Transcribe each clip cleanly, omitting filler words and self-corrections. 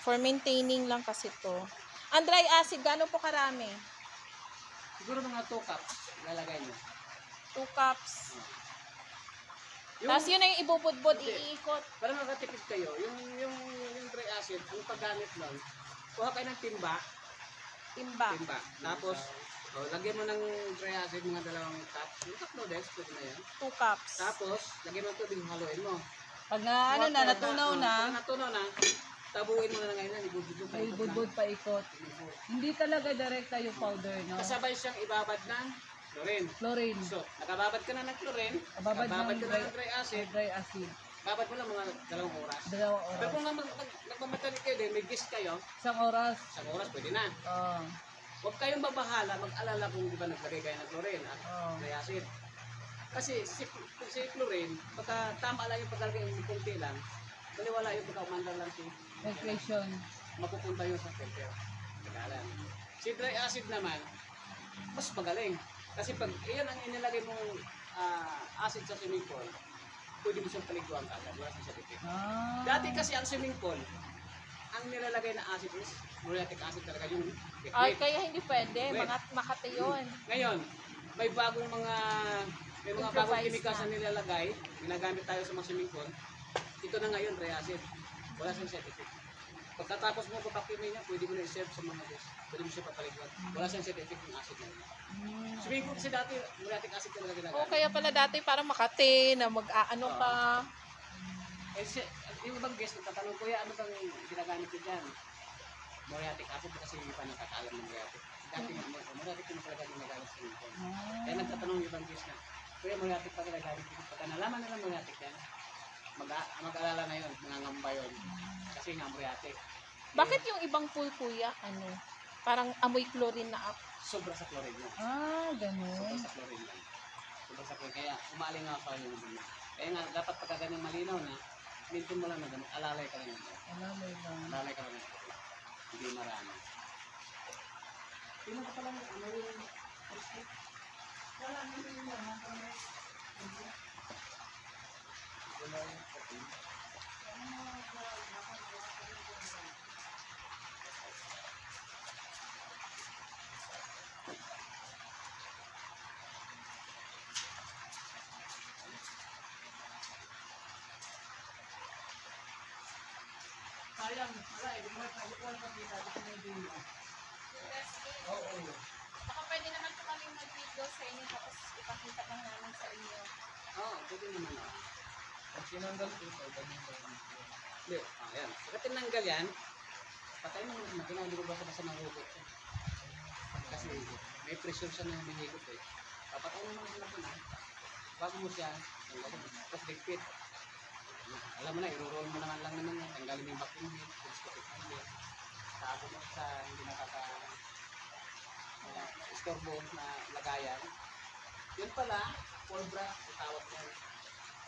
For maintaining lang kasi to. Ang dry acid, gano'n po karami? Siguro mga 2 cups lalagay nyo. 2 cups. Yung, Tapos yun na yung ibubudbud, hindi. iikot. Para makatipid kayo, yung dry acid, yung paggamit lang, kuha kayo ng timba. Timba. Tapos, lagyan mo ng dry acid mga 2 cups. Yung cup noodles, pwede na yan. 2 cups. Tapos, lagyan mo ng tubig, haluin mo. Pag na, ano na, natunaw na, Pag natunaw na, tabuin mo na ngayon, ibudbud pa. ibudbud pa ikot. Hindi talaga direkta yung powder, no? Kasabay siyang ibabad ng chlorine. Chlorine. So, nakababad ka na ng chlorine, Babad nakababad ng ka na ng dry acid, dry acid. babad mo lang mga 2 oras. 2 Pero oras. kung nagmamatalik kayo din, may gist kayo, 1 oras. 1 oras pwede na. Oh. Huwag kayong babahala, mag-alala kung di ba naglagay kayo ng chlorine at dry acid. Kasi si chlorine, pagka tama lang yung pagkalagay yung kunti lang, baliwala yung pagkaumandar lang si Filtration. mapupunta yun sa filter. Tagalan. Si dry acid naman, mas magaling. Kasi pag iyan ang inilagay mong acid sa swimming pool, pwede mo siyang paliguan kagad. Wala siyang certificate. Dati kasi ang swimming pool, ang nilalagay na acid is muriatic acid talaga yung Ay, liquid. kaya hindi pwede. Wait. Makati yun. Ngayon, may mga bagong chemicals na nilalagay, ginagamit tayo sa mga swimming pool. Ito na ngayon, dry acid. Wala siyang certificate. Pagkatapos mo papakimin niya, pwede mo na i-serve sa mga dish. Pwede mo siya papaliguan. Wala siyang certificate yung acid na yun. Swimming pool kasi dati, muriatic acid talaga ginagamit. O, kaya pala dati parang Makati na mag-aano ka. Yung ibang guest, nagtatanong, kuya, ano bang ginagamit ko dyan? Muriatic acid kasi hindi pa nakakaalam ng muriatic. Dati, muriatic yung talaga ginagamit sa swimming pool. Kaya nagtatanong yung ibang guest na, kuya, muriatic pa talaga gamit ko. Pagka nalaman nila muriatic yan, mag-alala na yun, nangangamba yun. Kasi nga muriatic. Bakit yung ibang pool, kuya, parang amoy chlorine na up? Sobra sa chlorine yan. Ganun. Sobra sa chlorine lang. Sobra sa chlorine. Kaya umaling nga ako yung dumi. Kaya nga, dapat pagka ganyan malinaw na, mintin mo lang na ganun, alalay ka lang. Alalay ka lang. Hindi marami. Sino ka pala ano yung wala naman yung sayang, wala eh, bumalik pa kita, gusto mo yung dino. Oo. Baka pwede naman po kami mag-video sa inyo tapos ipakita lang namin sa inyo. Oo, pwede naman ako. Pag tinanggal ko ito, ganyan ba yung hindi, ayan. Pagka tinanggal yan, patay mo na, tinanggal ko basta ng hugot. Kasi may pressure siya na humihigot eh. Papatay mo naman sila po na, bago mo siya, tapos ligpit. Alam mo na, i-roll mo naman lang naman yan. Tanggalin mo yung vacuum heat, tago mo sa hindi nakaka-istorbo na lagayan. Yun pala, full brush, tawag yan.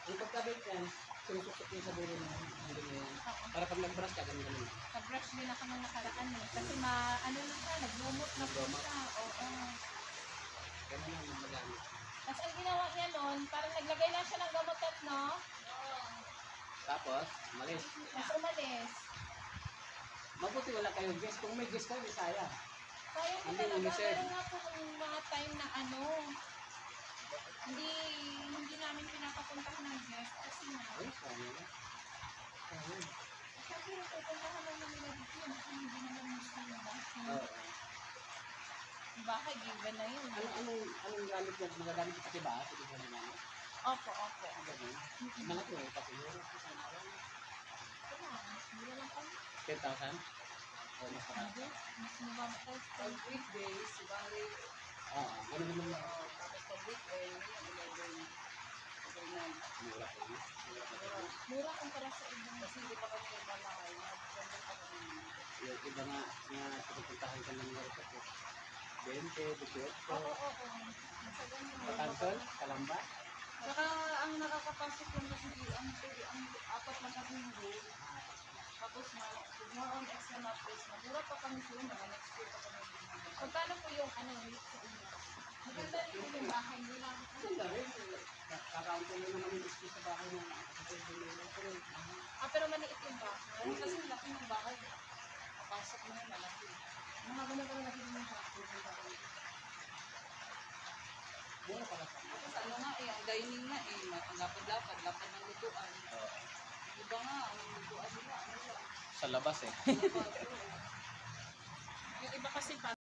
Yung pagkabit yan, sinusukot yung sa dulo ng hanggang na yan. Para pag nag-brush ka, ganun. Nag-brush din ako ng nakaraan eh. Kasi ano lang siya, naglumot na po siya. Oo. Ganun lang yung magamit. Tapos ang ginawa niya nun, parang naglagay lang siya ng gamutot, no? Tapos, malis. Tapos umalis. Mabuti wala kayong guest. Kung may guest kayo, Bisaya. Kaya po Hindi talaga, umiserve. meron nga po mga time na hindi namin pinapapuntahan ng guest kasi nga. Ay, sana na. Sabi yung pupuntahan lang namin na dito, kasi hindi naman gusto nila. Oo. Baka given na yun. Anong gamit yan? Magagamit ka kasi ba? Sige ba naman? Opo. Ganun. Malaki eh. Kasi yun. Hindi lang kami. 10,000? O, mas marami. Mas mababa tayo. Pag weekdays, bali, Oo, ganun naman lang. tapos pag weekend, 11, Mura ko yun. Mura kumpara sa ibang kasi hindi pa kami nagmamahal, nag-send pa kami. Yung iba nga pupuntahan ka ng mga ko. 20, 18. Oo. Sa ganyan. Patansol, Kalamba. Saka ang nakakapasok lang kasi ang 4 na kasinggo, tapos more on extra mattress, magura pa kami siya, mga next year pa kami. Magkano po yung rate sa inyo? Maganda rin po yung bahay nila. Maganda rin. Kakaunti na naman yung gusto sa bahay ng Pero maliit yung bahay. Kasi laki ng bahay. pasok na yun, malaki. Mga ganun ka lagi din yung hapon. Mura pala sa Tapos ano nga eh, ang dining nga eh, ang lapad-lapad, lapad ng lutuan. Iba nga, ang lutuan nila, ano lang. sa labas eh. Lapad, oo. Yung iba kasi